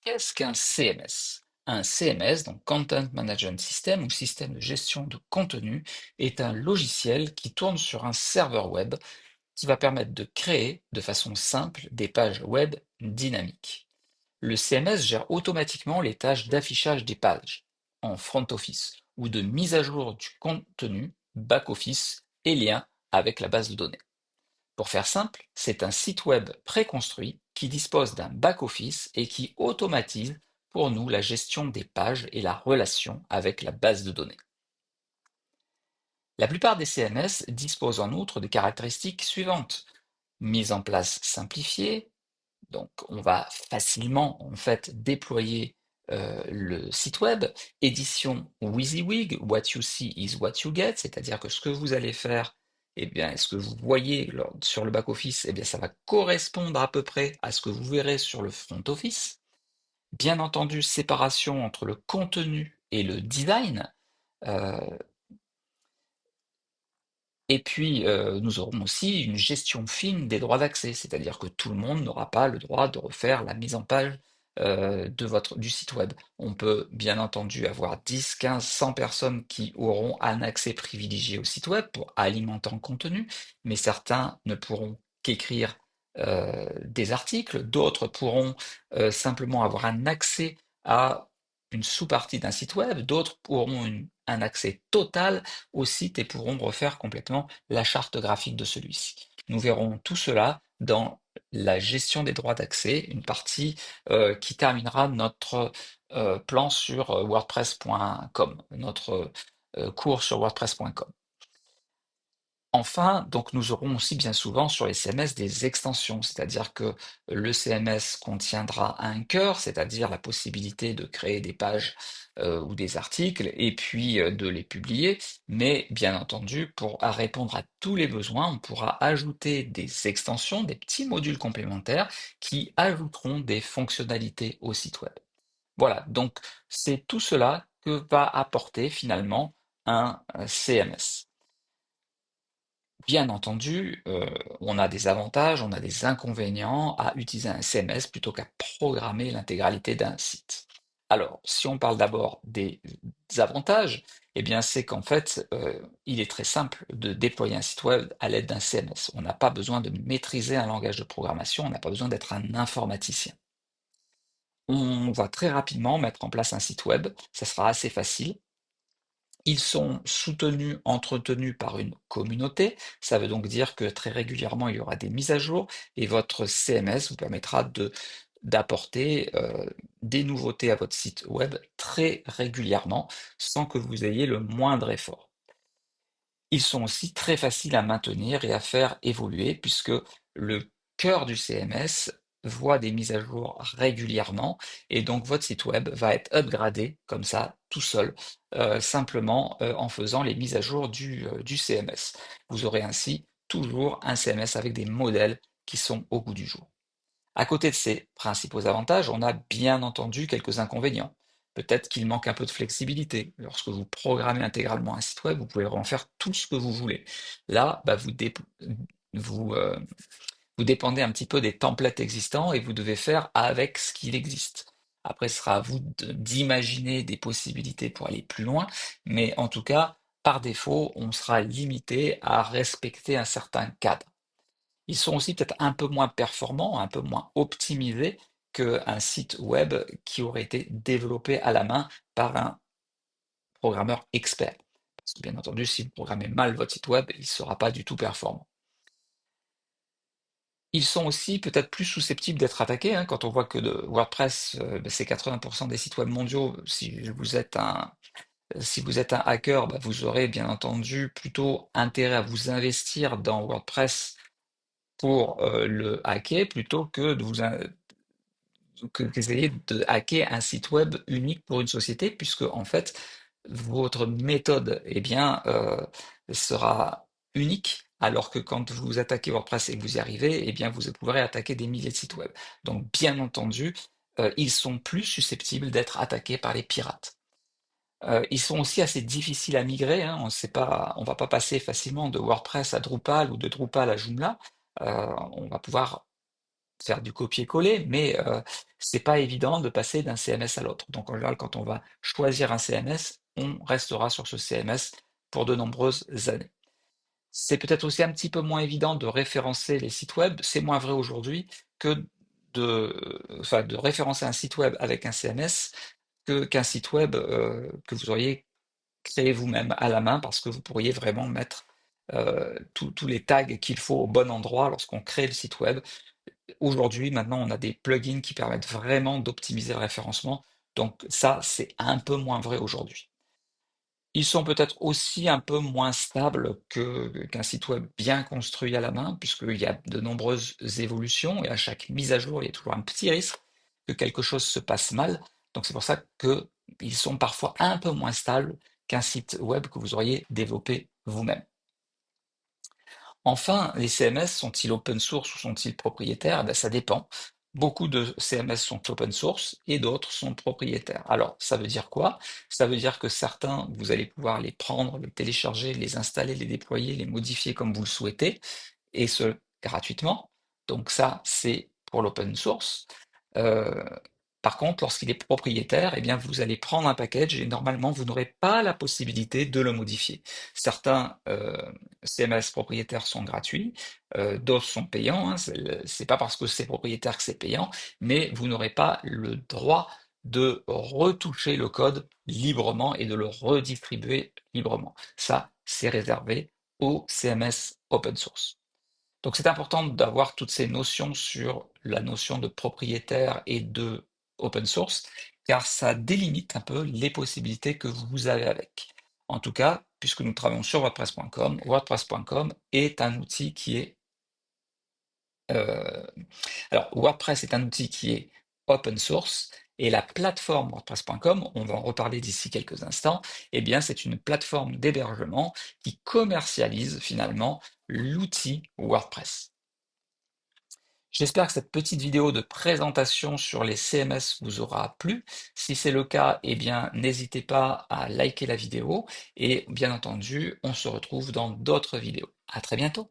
Qu'est-ce qu'un CMS? Un CMS, donc Content Management System ou système de gestion de contenu, est un logiciel qui tourne sur un serveur web qui va permettre de créer de façon simple des pages web dynamiques. Le CMS gère automatiquement les tâches d'affichage des pages en front office ou de mise à jour du contenu back office et lien avec la base de données. Pour faire simple, c'est un site web préconstruit qui dispose d'un back-office et qui automatise pour nous la gestion des pages et la relation avec la base de données. La plupart des CMS disposent en outre des caractéristiques suivantes. Mise en place simplifiée, donc on va facilement en fait déployer le site web. Édition WYSIWYG, what you see is what you get, c'est-à-dire que ce que vous allez faire, eh bien, ce que vous voyez sur le back-office, eh bien, ça va correspondre à peu près à ce que vous verrez sur le front-office. Bien entendu, séparation entre le contenu et le design. euh, et puis, nous aurons aussi une gestion fine des droits d'accès, c'est-à-dire que tout le monde n'aura pas le droit de refaire la mise en page du site web. On peut bien entendu avoir 10, 15, 100 personnes qui auront un accès privilégié au site web pour alimenter en contenu, mais certains ne pourront qu'écrire des articles, d'autres pourront simplement avoir un accès à une sous-partie d'un site web, d'autres auront un accès total au site et pourront refaire complètement la charte graphique de celui-ci. Nous verrons tout cela dans la gestion des droits d'accès, une partie qui terminera notre plan sur wordpress.com, notre cours sur wordpress.com. Enfin, donc nous aurons aussi bien souvent sur les CMS des extensions, c'est-à-dire que le CMS contiendra un cœur, c'est-à-dire la possibilité de créer des pages ou des articles et puis de les publier, mais bien entendu, à répondre à tous les besoins, on pourra ajouter des extensions, des petits modules complémentaires qui ajouteront des fonctionnalités au site web. Voilà, donc c'est tout cela que va apporter finalement un CMS. Bien entendu, on a des avantages, on a des inconvénients à utiliser un CMS plutôt qu'à programmer l'intégralité d'un site. Alors, si on parle d'abord des avantages, eh bien, c'est qu'en fait, il est très simple de déployer un site web à l'aide d'un CMS. On n'a pas besoin de maîtriser un langage de programmation, on n'a pas besoin d'être un informaticien. On va très rapidement mettre en place un site web, ça sera assez facile. Ils sont soutenus, entretenus par une communauté. Ça veut donc dire que très régulièrement, il y aura des mises à jour et votre CMS vous permettra d'apporter des nouveautés à votre site web très régulièrement sans que vous ayez le moindre effort. Ils sont aussi très faciles à maintenir et à faire évoluer puisque le cœur du CMS voit des mises à jour régulièrement et donc votre site web va être upgradé comme ça tout seul, simplement en faisant les mises à jour du CMS. Vous aurez ainsi toujours un CMS avec des modèles qui sont au goût du jour. À côté de ces principaux avantages, on a bien entendu quelques inconvénients. Peut-être qu'il manque un peu de flexibilité. Lorsque vous programmez intégralement un site web, vous pouvez en faire tout ce que vous voulez. Là, vous, euh, vous dépendez un petit peu des templates existants et vous devez faire avec ce qu'il existe. Après, ce sera à vous d'imaginer des possibilités pour aller plus loin, mais en tout cas, par défaut, on sera limité à respecter un certain cadre. Ils sont aussi peut-être un peu moins performants, un peu moins optimisés qu'un site web qui aurait été développé à la main par un programmeur expert. Parce que bien entendu, si vous programmez mal votre site web, il ne sera pas du tout performant. Ils sont aussi peut-être plus susceptibles d'être attaqués, hein, quand on voit que WordPress, c'est 80% des sites web mondiaux. Si vous êtes un hacker, bah, vous aurez bien entendu plutôt intérêt à vous investir dans WordPress pour le hacker plutôt que qu'essayer de hacker un site web unique pour une société, puisque en fait, votre méthode, eh bien, sera unique, alors que quand vous attaquez WordPress et que vous y arrivez, eh bien, vous pourrez attaquer des milliers de sites web. Donc, bien entendu, ils sont plus susceptibles d'être attaqués par les pirates. Ils sont aussi assez difficiles à migrer, hein. On va pas passer facilement de WordPress à Drupal ou de Drupal à Joomla. On va pouvoir faire du copier-coller, mais c'est pas évident de passer d'un CMS à l'autre. Donc en général, quand on va choisir un CMS, on restera sur ce CMS pour de nombreuses années. C'est peut-être aussi un petit peu moins évident de référencer les sites web, c'est moins vrai aujourd'hui que de référencer un site web avec un CMS qu'un site web que vous auriez créé vous-même à la main, parce que vous pourriez vraiment mettre tous les tags qu'il faut au bon endroit lorsqu'on crée le site web. Aujourd'hui, maintenant, on a des plugins qui permettent vraiment d'optimiser le référencement, donc ça, c'est un peu moins vrai aujourd'hui. Ils sont peut-être aussi un peu moins stables qu'un site web bien construit à la main, puisqu'il y a de nombreuses évolutions et à chaque mise à jour, il y a toujours un petit risque que quelque chose se passe mal. Donc c'est pour ça qu'ils sont parfois un peu moins stables qu'un site web que vous auriez développé vous-même. Enfin, les CMS sont-ils open source ou sont-ils propriétaires? Eh ben, ça dépend. Beaucoup de CMS sont open source et d'autres sont propriétaires. Alors, ça veut dire quoi? Ça veut dire que certains, vous allez pouvoir les prendre, les télécharger, les installer, les déployer, les modifier comme vous le souhaitez, et ce, gratuitement. Donc ça, c'est pour l'open source. Euh, Par contre, lorsqu'il est propriétaire, eh bien, vous allez prendre un package et normalement, vous n'aurez pas la possibilité de le modifier. Certains CMS propriétaires sont gratuits, d'autres sont payants. Hein, c'est pas parce que c'est propriétaire que c'est payant, mais vous n'aurez pas le droit de retoucher le code librement et de le redistribuer librement. Ça, c'est réservé aux CMS open source. Donc c'est important d'avoir toutes ces notions sur la notion de propriétaire et de open source, car ça délimite un peu les possibilités que vous avez avec. En tout cas, puisque nous travaillons sur WordPress.com, WordPress.com est un outil qui est... euh, alors, WordPress est un outil qui est open source, et la plateforme WordPress.com, on va en reparler d'ici quelques instants, eh bien c'est une plateforme d'hébergement qui commercialise finalement l'outil WordPress. J'espère que cette petite vidéo de présentation sur les CMS vous aura plu. Si c'est le cas, eh bien, n'hésitez pas à liker la vidéo et bien entendu, on se retrouve dans d'autres vidéos. À très bientôt.